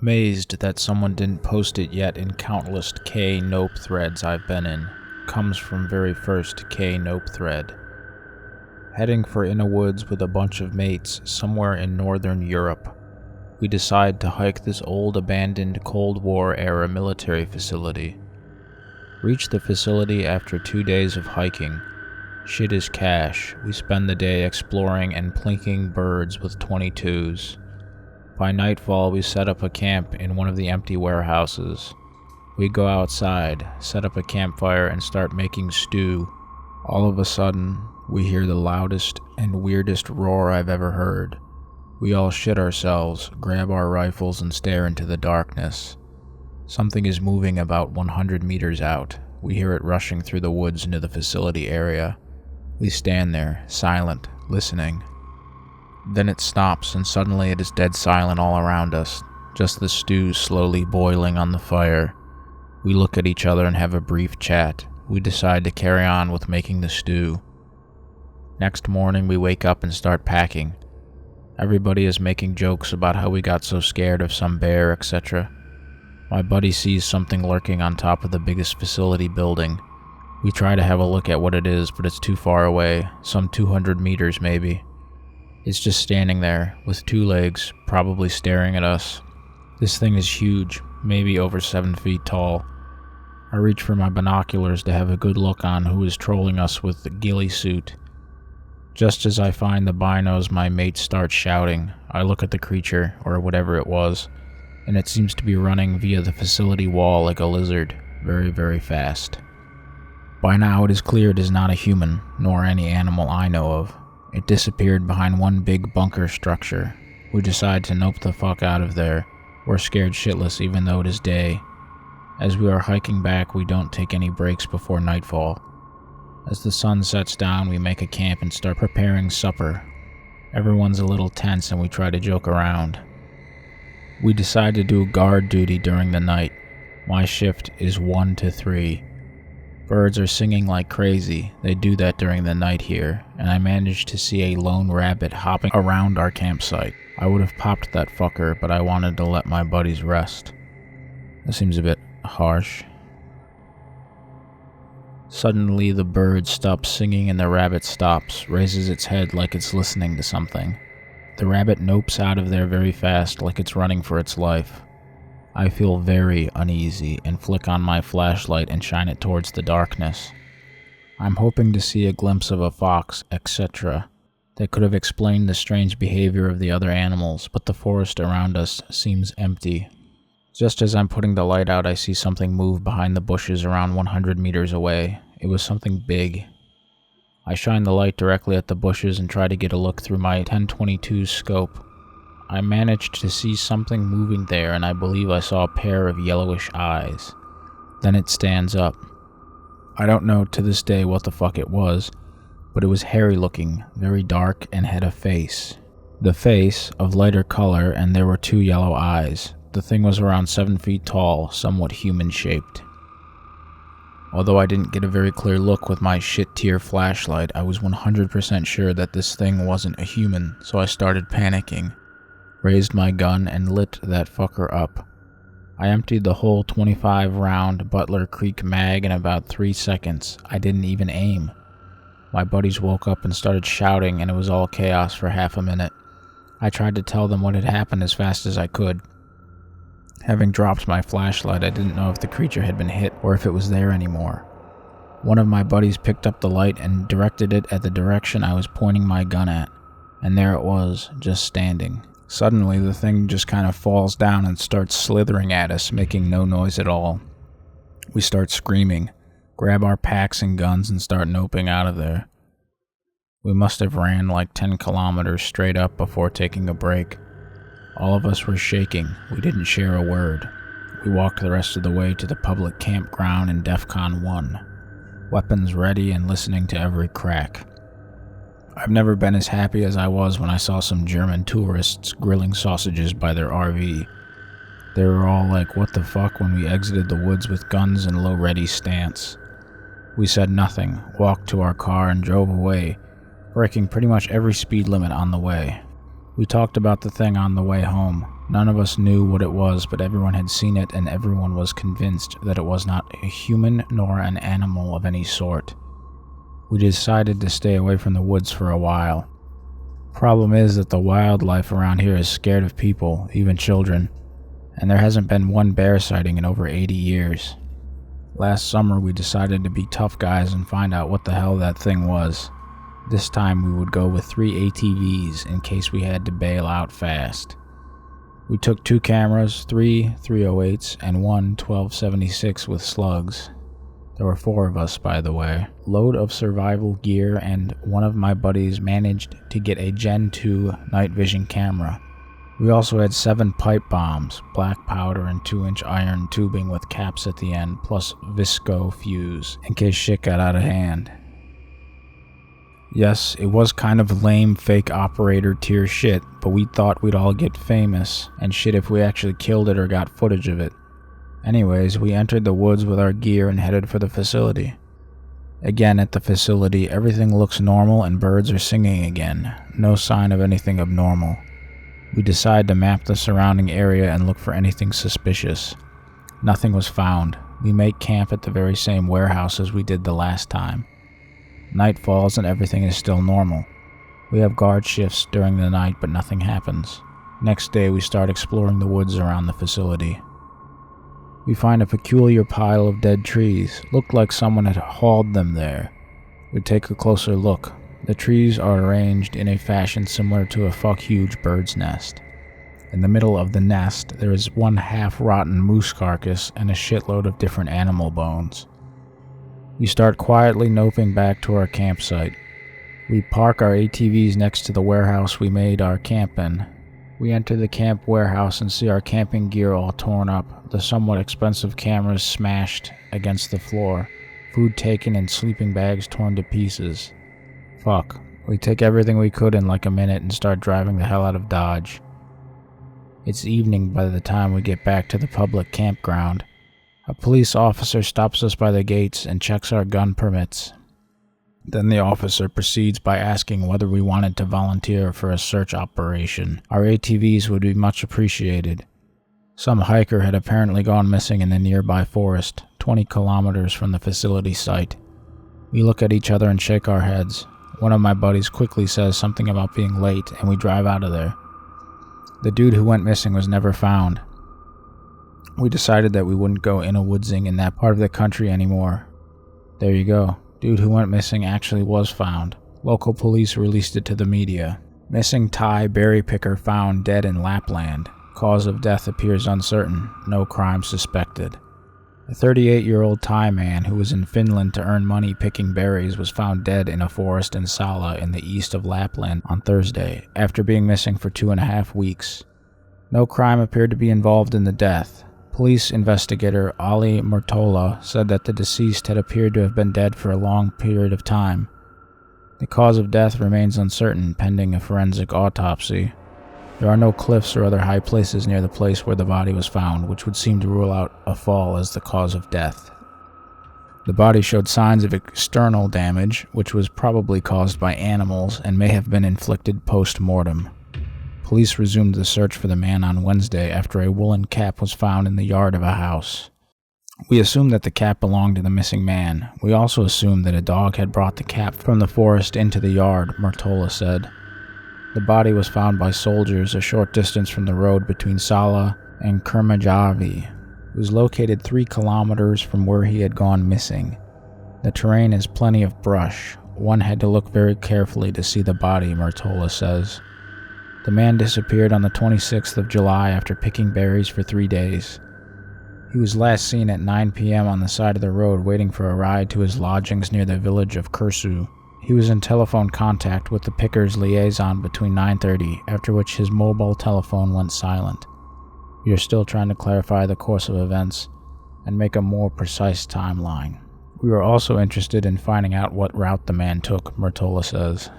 Amazed that someone didn't post it yet in countless K Nope threads I've been in. Comes from very first K Nope thread. Heading for in a woods with a bunch of mates somewhere in northern Europe. We decide to hike this old abandoned Cold War era military facility. Reach the facility after 2 days of hiking. Shit is cash. We spend the day exploring and plinking birds with 22s. By nightfall, we set up a camp in one of the empty warehouses. We go outside, set up a campfire, and start making stew. All of a sudden, we hear the loudest and weirdest roar I've ever heard. We all shit ourselves, grab our rifles, and stare into the darkness. Something is moving about 100 meters out. We hear it rushing through the woods into the facility area. We stand there, silent, listening. Then it stops, and suddenly it is dead silent all around us, just the stew slowly boiling on the fire. We look at each other and have a brief chat. We decide to carry on with making the stew. Next morning, we wake up and start packing. Everybody is making jokes about how we got so scared of some bear, etc. My buddy sees something lurking on top of the biggest facility building. We try to have a look at what it is, but it's too far away, some 200 meters maybe. It's just standing there, with 2 legs, probably staring at us. This thing is huge, maybe over 7 feet tall. I reach for my binoculars to have a good look on who is trolling us with the ghillie suit. Just as I find the binos, my mate starts shouting. I look at the creature, or whatever it was, and it seems to be running via the facility wall like a lizard, very, very fast. By now it is clear it is not a human, nor any animal I know of. It disappeared behind one big bunker structure. We decide to nope the fuck out of there. We're scared shitless even though it is day. As we are hiking back, we don't take any breaks before nightfall. As the sun sets down, we make a camp and start preparing supper. Everyone's a little tense and we try to joke around. We decide to do guard duty during the night. My shift is 1 to 3. Birds are singing like crazy. They do that during the night here, and I managed to see a lone rabbit hopping around our campsite. I would have popped that fucker, but I wanted to let my buddies rest. That seems a bit harsh. Suddenly the bird stops singing and the rabbit stops, raises its head like it's listening to something. The rabbit nopes out of there very fast like it's running for its life. I feel very uneasy and flick on my flashlight and shine it towards the darkness. I'm hoping to see a glimpse of a fox, etc. That could have explained the strange behavior of the other animals, but the forest around us seems empty. Just as I'm putting the light out, I see something move behind the bushes around 100 meters away. It was something big. I shine the light directly at the bushes and try to get a look through my 1022 scope. I managed to see something moving there, and I believe I saw a pair of yellowish eyes. Then it stands up. I don't know to this day what the fuck it was, but it was hairy looking, very dark, and had a face. The face of lighter color, and there were 2 yellow eyes. The thing was around 7 feet tall, somewhat human-shaped. Although I didn't get a very clear look with my shit-tier flashlight, I was 100% sure that this thing wasn't a human, so I started panicking. Raised my gun and lit that fucker up. I emptied the whole 25-round Butler Creek mag in about 3 seconds. I didn't even aim. My buddies woke up and started shouting, and it was all chaos for half a minute. I tried to tell them what had happened as fast as I could. Having dropped my flashlight, I didn't know if the creature had been hit or if it was there anymore. One of my buddies picked up the light and directed it at the direction I was pointing my gun at, and there it was, just standing. Suddenly, the thing just kind of falls down and starts slithering at us, making no noise at all. We start screaming, grab our packs and guns, and start noping out of there. We must have ran like 10 kilometers straight up before taking a break. All of us were shaking. We didn't share a word. We walked the rest of the way to the public campground in DEFCON 1, weapons ready and listening to every crack. I've never been as happy as I was when I saw some German tourists grilling sausages by their RV. They were all like, what the fuck, when we exited the woods with guns in low ready stance. We said nothing, walked to our car and drove away, breaking pretty much every speed limit on the way. We talked about the thing on the way home. None of us knew what it was, but everyone had seen it and everyone was convinced that it was not a human nor an animal of any sort. We decided to stay away from the woods for a while. Problem is that the wildlife around here is scared of people, even children, and there hasn't been one bear sighting in over 80 years. Last summer we decided to be tough guys and find out what the hell that thing was. This time we would go with 3 ATVs in case we had to bail out fast. We took 2 cameras, 3 308s, and 1 1276 with slugs. There were 4 of us, by the way. Load of survival gear, and one of my buddies managed to get a Gen 2 night vision camera. We also had 7 pipe bombs, black powder and 2-inch iron tubing with caps at the end, plus Visco fuse, in case shit got out of hand. Yes, it was kind of lame fake operator tier shit, but we thought we'd all get famous and shit if we actually killed it or got footage of it. Anyways, we entered the woods with our gear and headed for the facility. Again, at the facility, everything looks normal and birds are singing again. No sign of anything abnormal. We decided to map the surrounding area and look for anything suspicious. Nothing was found. We make camp at the very same warehouse as we did the last time. Night falls and everything is still normal. We have guard shifts during the night, but nothing happens. Next day, we start exploring the woods around the facility. We find a peculiar pile of dead trees. Looked like someone had hauled them there. We take a closer look. The trees are arranged in a fashion similar to a huge bird's nest. In the middle of the nest, there is one half-rotten moose carcass and a shitload of different animal bones. We start quietly noping back to our campsite. We park our ATVs next to the warehouse we made our camp in. We enter the camp warehouse and see our camping gear all torn up, the somewhat expensive cameras smashed against the floor, food taken and sleeping bags torn to pieces. Fuck. We take everything we could in like a minute and start driving the hell out of Dodge. It's evening by the time we get back to the public campground. A police officer stops us by the gates and checks our gun permits. Then the officer proceeds by asking whether we wanted to volunteer for a search operation. Our ATVs would be much appreciated. Some hiker had apparently gone missing in the nearby forest, 20 kilometers from the facility site. We look at each other and shake our heads. One of my buddies quickly says something about being late, and we drive out of there. The dude who went missing was never found. We decided that we wouldn't go in a woodsing in that part of the country anymore. There you go. Dude who went missing actually was found. Local police released it to the media. Missing Thai berry picker found dead in Lapland. Cause of death appears uncertain. No crime suspected. A 38-year-old Thai man who was in Finland to earn money picking berries was found dead in a forest in Sala in the east of Lapland on Thursday, after being missing for 2.5 weeks. No crime appeared to be involved in the death. Police investigator Ali Murtola said that the deceased had appeared to have been dead for a long period of time. The cause of death remains uncertain, pending a forensic autopsy. There are no cliffs or other high places near the place where the body was found, which would seem to rule out a fall as the cause of death. The body showed signs of external damage, which was probably caused by animals and may have been inflicted post-mortem. Police resumed the search for the man on Wednesday after a woolen cap was found in the yard of a house. We assumed that the cap belonged to the missing man. We also assumed that a dog had brought the cap from the forest into the yard, Murtola said. The body was found by soldiers a short distance from the road between Sala and Kermajavi. It was located 3 kilometers from where he had gone missing. The terrain has plenty of brush. One had to look very carefully to see the body, Murtola says. The man disappeared on the 26th of July after picking berries for 3 days. He was last seen at 9 p.m. on the side of the road waiting for a ride to his lodgings near the village of Kursu. He was in telephone contact with the picker's liaison between 9:30, after which his mobile telephone went silent. We are still trying to clarify the course of events and make a more precise timeline. We were also interested in finding out what route the man took, Murtola says.